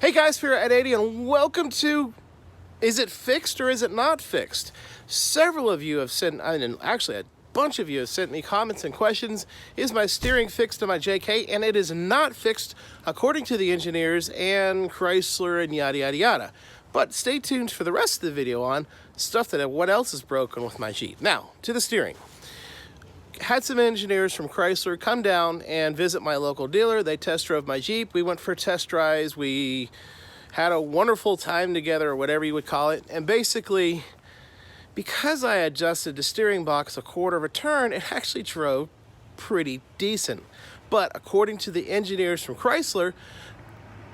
Hey guys, Fear at 80 and welcome to Is It Fixed or Is It Not Fixed? Several of you have sent, and actually a bunch of you have sent me comments and questions. Is my steering fixed on my JK? And it is not fixed according to the engineers and Chrysler and yada yada yada. But stay tuned for the rest of the video on stuff that what else is broken with my Jeep. Now, to the steering. Had some engineers from Chrysler come down and visit my local dealer. They test drove my Jeep. We went for test drives. We had a wonderful time together, or whatever you would call it. And basically, because I adjusted the steering box a quarter of a turn, it actually drove pretty decent. But according to the engineers from Chrysler,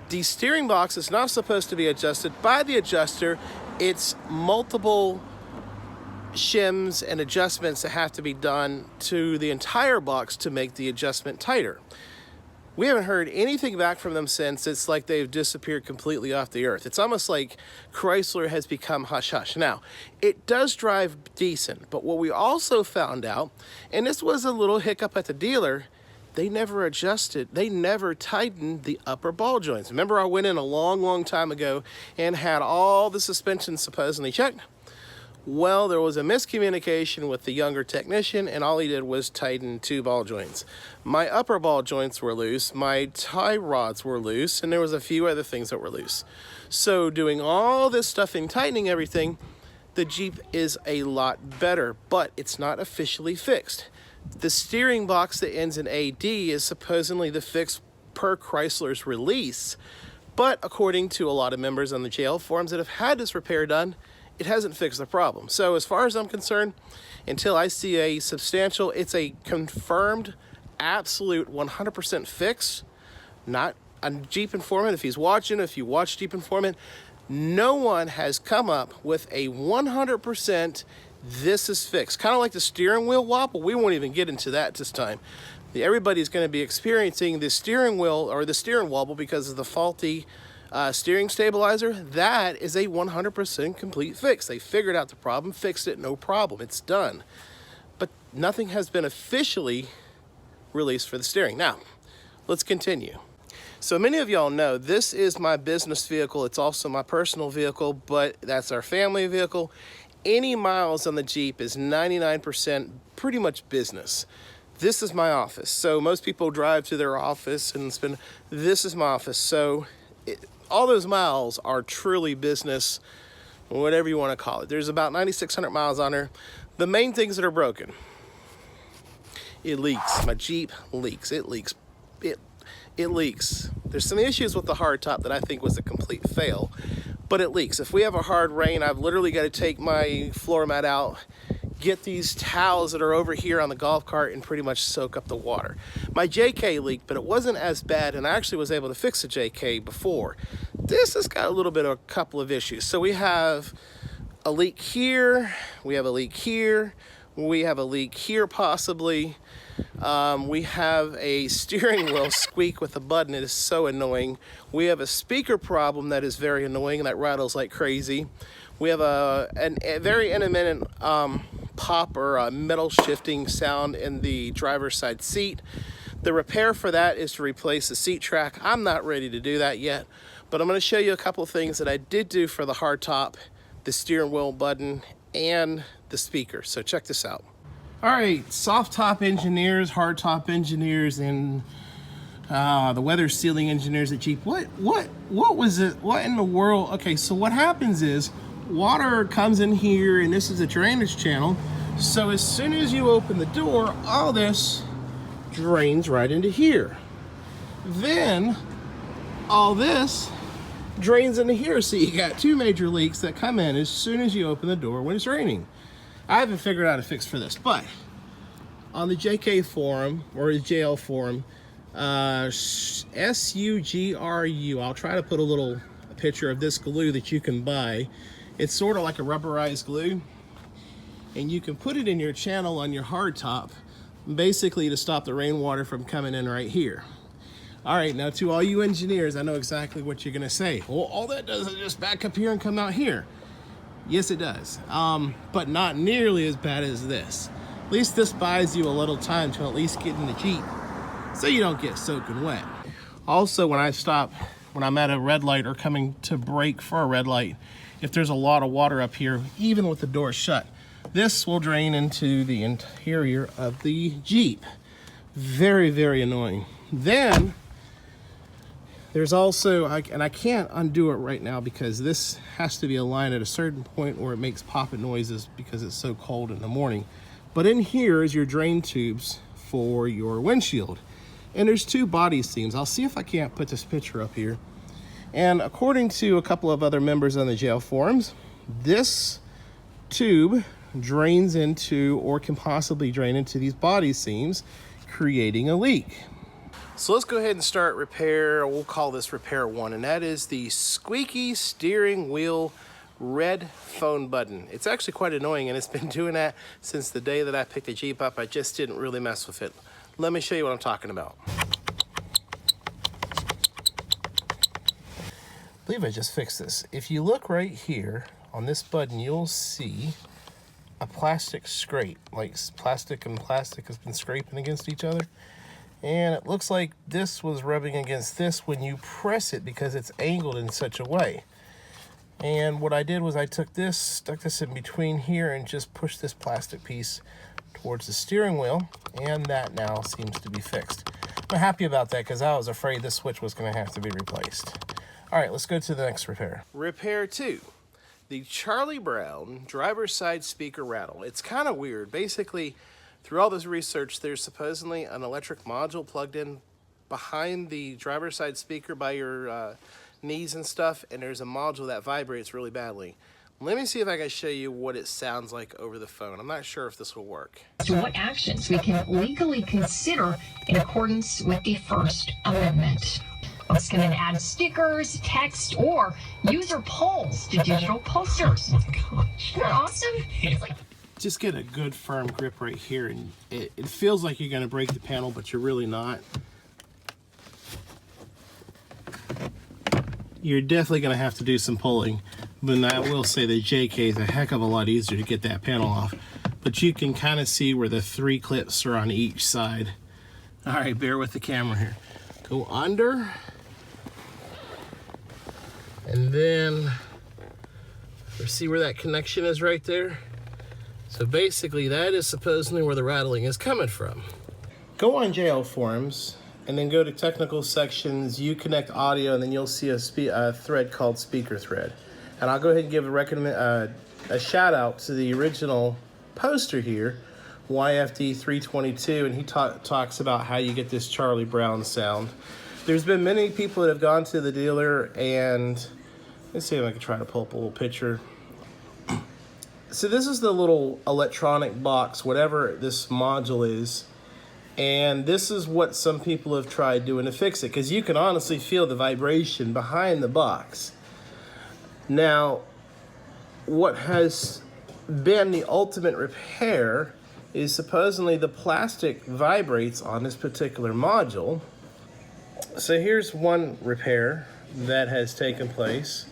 the steering box is not supposed to be adjusted by the adjuster. It's multiple shims and adjustments that have to be done to the entire box to make the adjustment tighter. We haven't heard anything back from them since. It's like they've disappeared completely off the earth. It's almost like Chrysler has become hush-hush. Now, it does drive decent, but what we also found out, and this was a little hiccup at the dealer, they never adjusted, they never tightened the upper ball joints. Remember, I went in a long time ago and had all the suspension supposedly checked? Well, there was a miscommunication with the younger technician, and all he did was tighten 2 ball joints. My upper ball joints were loose, my tie rods were loose, and there was a few other things that were loose. So doing all this stuff and tightening everything, the Jeep is a lot better, but it's not officially fixed. The steering box that ends in AD is supposedly the fix per Chrysler's release, but according to a lot of members on the JL forums that have had this repair done, it hasn't fixed the problem. So as far as I'm concerned, until I see a substantial, it's a confirmed, absolute 100% fix, not a Jeep Informant. If he's watching, if you watch Jeep Informant, no one has come up with a 100% this is fixed. Kind of like the steering wheel wobble. We won't even get into that this time. Everybody's going to be experiencing the steering wheel or the steering wobble because of the faulty steering stabilizer. That is a 100% complete fix. They figured out the problem, fixed it, no problem, it's done. But nothing has been officially released for the steering. Now, let's continue. So many of y'all know this is my business vehicle. It's also my personal vehicle, but that's our family vehicle. Any miles on the Jeep is 99% pretty much business. This is my office. So most people drive to their office and spend, this is my office. So all those miles are truly business, whatever you want to call it. There's about 9,600 miles on her. The main things that are broken, it leaks. My Jeep leaks. It leaks. It leaks. There's some issues with the hardtop that I think was a complete fail, but it leaks. If we have a hard rain, I've literally got to take my floor mat out, get these towels that are over here on the golf cart and pretty much soak up the water. My JK leaked, but it wasn't as bad, and I actually was able to fix the JK before. This has got a little bit of a couple of issues. So we have a leak here, we have a leak here, we have a leak here possibly. We have a steering wheel squeak with a button. It is so annoying. We have a speaker problem that is very annoying and that rattles like crazy. We have a very intermittent pop or a metal shifting sound in the driver's side seat. The repair for that is to replace the seat track. I'm not ready to do that yet, but I'm going to show you a couple of things that I did do for the hardtop, the steering wheel button, and the speaker. So check this out. All right, soft top engineers, hard top engineers, and the weather sealing engineers at Jeep. What was it? What in the world? Okay, so what happens is water comes in here, and this is a drainage channel. So as soon as you open the door, all this drains right into here. Then all this drains into here. So you got 2 major leaks that come in as soon as you open the door when it's raining. I haven't figured out a fix for this, but on the JK forum or the JL forum, SUGRU, I'll try to put a picture of this glue that you can buy. It's sort of like a rubberized glue, and you can put it in your channel on your hardtop, basically to stop the rainwater from coming in right here. All right, now to all you engineers, I know exactly what you're gonna say. Well, all that does is just back up here and come out here. Yes, it does, but not nearly as bad as this. At least this buys you a little time to at least get in the Jeep so you don't get soaking wet. Also, when I stop when I'm at a red light or coming to brake for a red light, if there's a lot of water up here, even with the door shut, this will drain into the interior of the Jeep. Very, very annoying. Then there's also, and I can't undo it right now because this has to be aligned at a certain point where it makes popping noises because it's so cold in the morning. But in here is your drain tubes for your windshield. And there's two body seams. I'll see if I can't put this picture up here. And according to a couple of other members on the jail forums, this tube drains into, or can possibly drain into, these body seams, creating a leak. So let's go ahead and start repair. We'll call this repair 1, and that is the squeaky steering wheel red phone button. It's actually quite annoying, and it's been doing that since the day that I picked the Jeep up. I just didn't really mess with it. Let me show you what I'm talking about. I believe I just fixed this. If you look right here on this button, you'll see a plastic scrape, like plastic and plastic has been scraping against each other. And it looks like this was rubbing against this when you press it because it's angled in such a way. And what I did was I took this, stuck this in between here, and just pushed this plastic piece towards the steering wheel, and that now seems to be fixed. I'm happy about that because I was afraid this switch was going to have to be replaced. All right, let's go to the next repair. Repair 2. The Charlie Brown driver's side speaker rattle. It's kind of weird. Basically, through all this research, there's supposedly an electric module plugged in behind the driver's side speaker by your knees and stuff, and there's a module that vibrates really badly. Let me see if I can show you what it sounds like over the phone. I'm not sure if this will work. So what actions we can legally consider in accordance with the First Amendment. It's going to add stickers, text, or user polls to digital posters. Oh my gosh. Isn't that awesome? It's like, just get a good firm grip right here, and it feels like you're going to break the panel, but you're really not. You're definitely going to have to do some pulling, but I will say the JK is a heck of a lot easier to get that panel off. But you can kind of see where the 3 clips are on each side. All right, bear with the camera here. Go under, and then see where that connection is right there? So basically that is supposedly where the rattling is coming from. Go on jail forums and then go to technical sections, Uconnect audio, and then you'll see a thread called speaker thread. And I'll go ahead and give a shout out to the original poster here, YFD322, and he talks about how you get this Charlie Brown sound. There's been many people that have gone to the dealer, and let's see if I can try to pull up a little picture. So this is the little electronic box, whatever this module is, and this is what some people have tried doing to fix it, because you can honestly feel the vibration behind the box. Now, what has been the ultimate repair is supposedly the plastic vibrates on this particular module. So here's one repair that has taken place,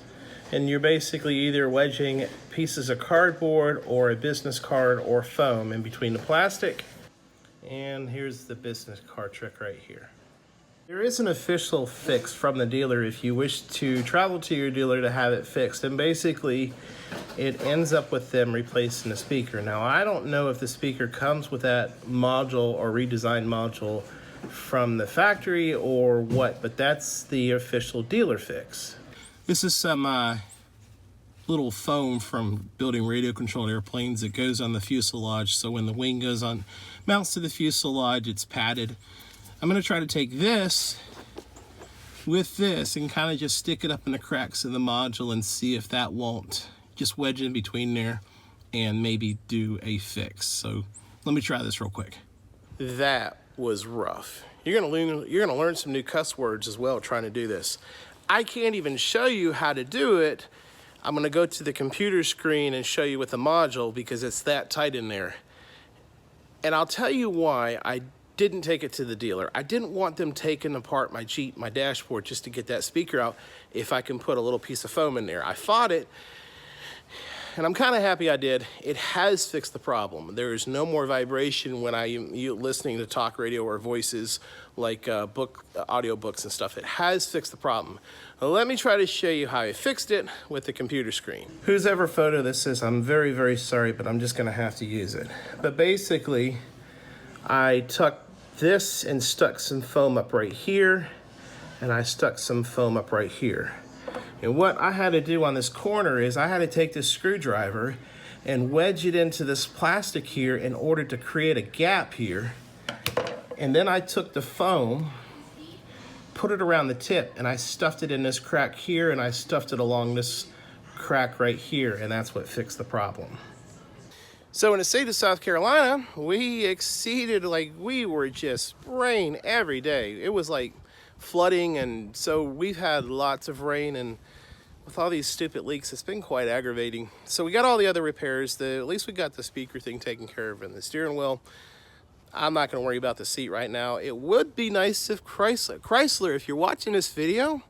and you're basically either wedging pieces of cardboard or a business card or foam in between the plastic. And here's the business card trick right here. There is an official fix from the dealer if you wish to travel to your dealer to have it fixed, and basically it ends up with them replacing the speaker. Now, I don't know if the speaker comes with that module or redesigned module from the factory or what, but that's the official dealer fix. This is some little foam from building radio controlled airplanes that goes on the fuselage, so when the wing goes on, mounts to the fuselage, it's padded. I'm going to try to take this with this and kind of just stick it up in the cracks of the module and see if that won't just wedge in between there and maybe do a fix. So let me try this real quick. That was rough. You're gonna learn some new cuss words as well trying to do this. I can't even show you how to do it. I'm gonna go to the computer screen and show you with the module because it's that tight in there. And I'll tell you why I didn't take it to the dealer. I didn't want them taking apart my Jeep, my dashboard, just to get that speaker out if I can put a little piece of foam in there. I fought it. and I'm kind of happy I did. It has fixed the problem. There is no more vibration when you listening to talk radio or voices like audio books and stuff. It has fixed the problem. Well, let me try to show you how I fixed it with the computer screen. Whose ever photo this is, I'm very, very sorry, but I'm just gonna have to use it. But basically, I took this and stuck some foam up right here, and I stuck some foam up right here. And what I had to do on this corner is I had to take this screwdriver and wedge it into this plastic here in order to create a gap here. And then I took the foam, put it around the tip, and I stuffed it in this crack here, and I stuffed it along this crack right here, and that's what fixed the problem. So in the state of South Carolina, we exceeded, like, we were just rain every day. It was like flooding, and so we've had lots of rain, and with all these stupid leaks, it's been quite aggravating. So we got all the other repairs. At least we got the speaker thing taken care of and the steering wheel. I'm not going to worry about the seat right now. It would be nice if Chrysler, if you're watching this video,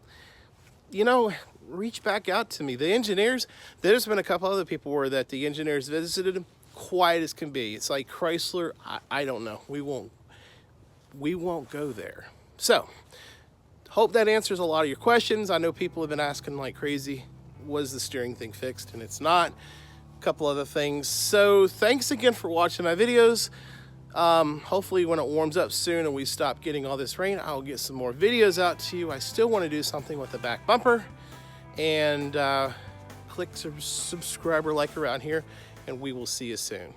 you know, reach back out to me. The engineers, there's been a couple other people where that the engineers visited, quiet as can be. It's like Chrysler, I don't know. We won't go there. So, hope that answers a lot of your questions. I know people have been asking like crazy, was the steering thing fixed? And it's not. A couple other things. So thanks again for watching my videos. Hopefully when it warms up soon and we stop getting all this rain, I'll get some more videos out to you. I still want to do something with the back bumper. And click subscribe or like around here, and we will see you soon.